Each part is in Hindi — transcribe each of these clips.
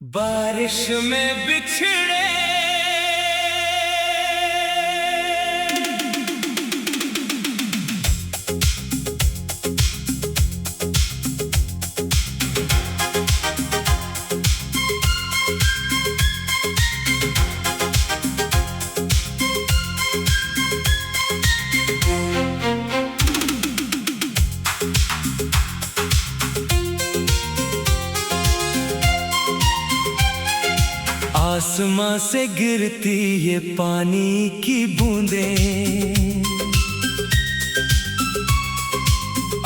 बारिश में बिछड़े आसमां से गिरती ये पानी की बूंदें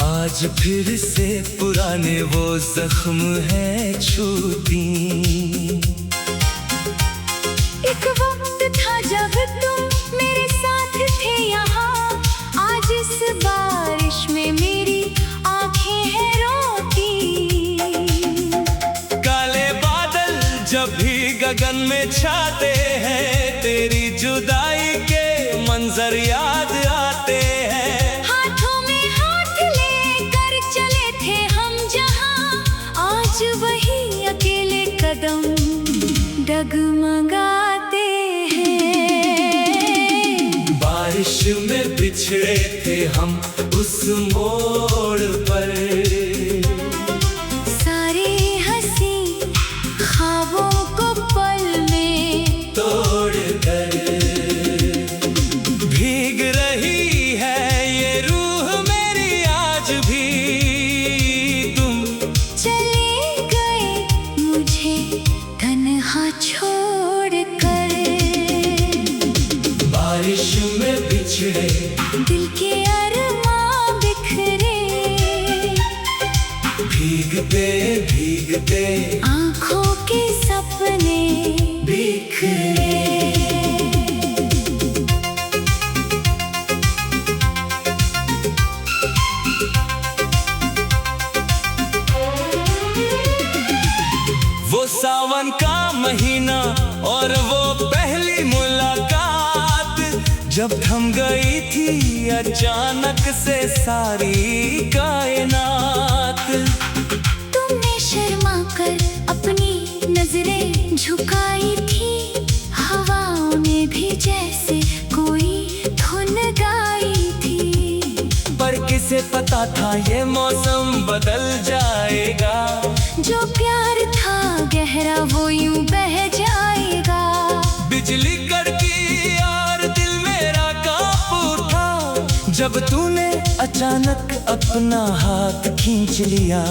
आज फिर से पुराने वो जख्म है छूती। एक वक्त था जब तुम मेरे साथ थे यहाँ, आज इस बारिश में मेरी आंखें हैं रोती। काले बादल जब भी गगन में छाते हैं, तेरी जुदाई के मंजर याद आते हैं। हाथों में हाथ लेकर चले थे हम जहाँ, आज वही अकेले कदम डगमगाते हैं। बारिश में बिछड़े थे हम उस मोड़ पर, सारे हंसी ख्वाबों को पल में तोड़ कर। भीग रही है ये रूह मेरी आज भी, तुम चले गए मुझे तन्हा छोड़ कर। बारिश में बिछड़े दिल के अरमां बिखरे, भीगते भीगते आँखों के सपने बिखरे। वो सावन का महीना और वो पहली मुलाकात, जब थम गई थी अचानक से सारी कायनात। तुमने शर्मा कर अपनी नजरें झुकाई थी, हवाओं ने भी जैसे कोई धुन गाई थी। पर किसे पता था ये मौसम बदल जाएगा, जो प्यार था गहरा वो यूं बह जाएगा। बिजली कड़की और दिल मेरा कांप उठा, जब तूने अचानक अपना हाथ खींच लिया।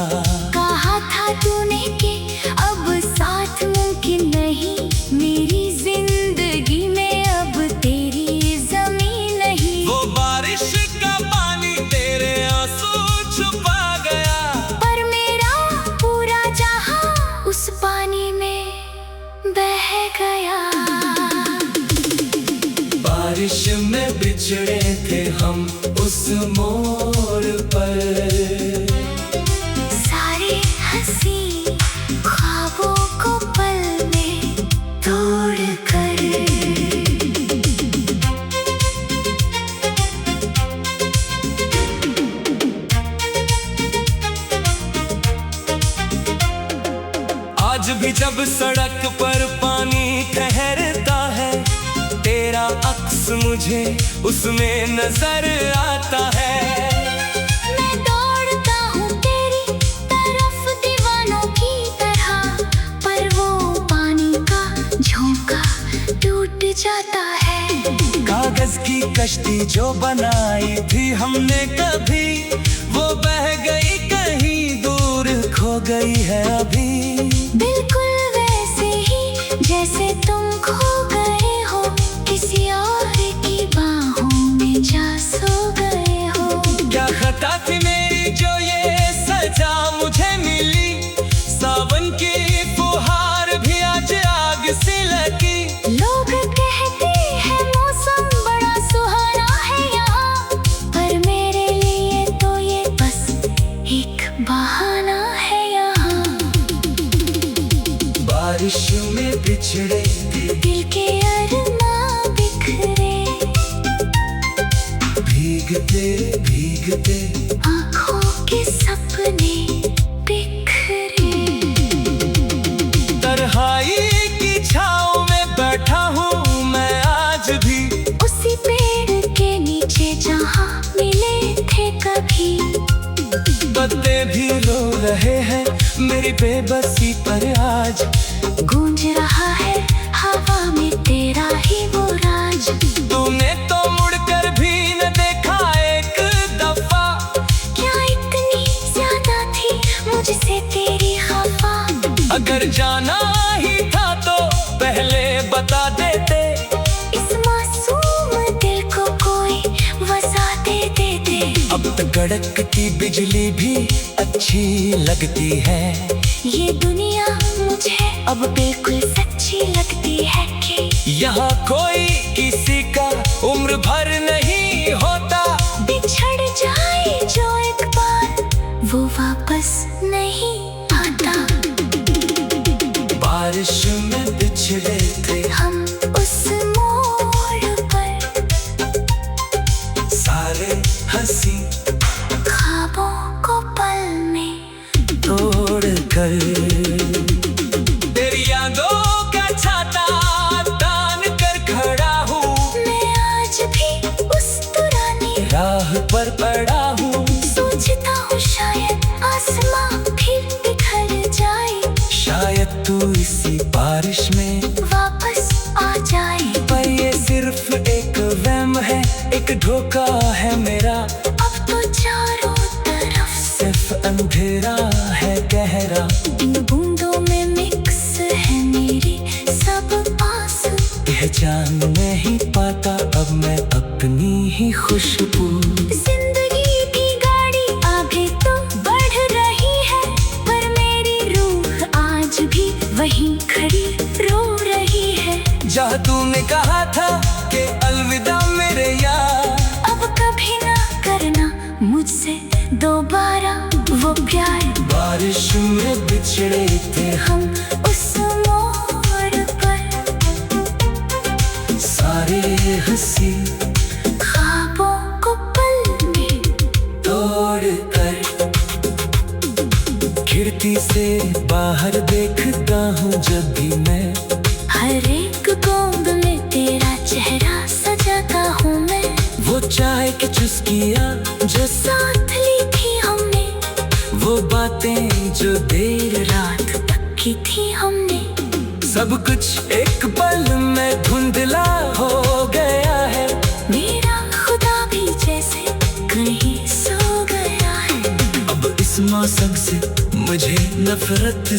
कहा था तूने कि अब साथ मुमकिन नहीं, मेरी जिंदगी में अब तेरी ज़मीन नहीं। वो बारिश का पानी तेरे आंसू छुपा गया, पर मेरा पूरा जहां उस पानी में बह गया। बारिश में बिछड़े थे हम उस मोड़ पर, सारे हंसी ख्वाबों को पल में तोड़ कर। आज भी जब सड़क पर पानी ठहरता है, तेरा अक्स मुझे उसमें नजर आता है। मैं दौड़ता हूँ तेरी तरफ दीवानों की तरह, पर वो पानी का झोंका टूट जाता है। कागज की कश्ती जो बनाई थी हमने कभी, वो बह गई कहीं दूर खो गई है अभी। बिल्कुल वैसे ही जैसे तुम खो गए हो, किसी और की बाहों में जा सो गए हो। क्या खता थी मेरी जो ये सजा मुझे मिली, सावन की फुहार भी आज आग से लगी। लोग कहते हैं मौसम बड़ा सुहाना है यहाँ, पर मेरे लिए तो ये बस एक बहाना है यहाँ। बारिश में बिछड़े दिल के अरमां बिखरे, भीगते भीगते आँखों के सपने बिखरे। तरह में भी रो रहे हैं मेरी बेबसी पर आज। गूंज रहा है हवा में तेरा ही वो राज। तूने तो मुड़कर भी न देखा एक दफा, क्या इतनी ज्यादा थी मुझसे तेरी खफा। अगर जाना ही था तो पहले बता देते, इस मासूम दिल को कोई वजह दे देते। अब तक कड़कती बिजली भी अच्छी लगती है। ये दुनिया मुझे अब बिल्कुल सच्ची लगती है कि यहाँ कोई किसी का उम्र भर नहीं होता। बिछड़ जाए जो एक बार वो वापस नहीं आता। बारिश में बिछड़े थे हम उस मोड़ पर, सारे हंसी ख्वाबों को पल में तोड़ कर। तेरी यादों का छाता तान कर खड़ा हूँ, मैं आज भी उस पुरानी राह पर पड़ा हूँ। सोचता हूँ शायद आसमां फिर बिखर जाए, शायद तू इसी बारिश में वापस आ जाए। पर ये सिर्फ एक वहम है, एक धोखा है मेरा। अब तो चारों तरफ सिर्फ अंधेरा है गहरा। इन बूंदों में मिक्स है मेरी सब आंसू। पहचान नहीं पाता अब मैं अपनी ही खुशबू। जिंदगी की गाड़ी आगे तो बढ़ रही है, पर मेरी रूह आज भी वहीं खड़ी रो रही है। जहाँ तूने कहा था कि अलविदा मेरे यार, अब कभी ना करना मुझसे दोबारा वो प्यार। बारिश में बिछड़े थे हम उस मोड़ पर, सारे हंसी ख्वाबों को पल में तोड़ कर। खिड़की से बाहर देखता हूँ जब भी मैं, हर एक बूंद में तेरा चेहरा सजाता हूँ मैं। वो चाय की चुस्कियाँ जो साथ ली थी हमने, वो बातें जो देर रात तक की थी हमने। सब कुछ एक पल में धुंधला हो गया है। मेरा खुदा भी जैसे कहीं सो गया है। अब इस मौसम से मुझे नफरत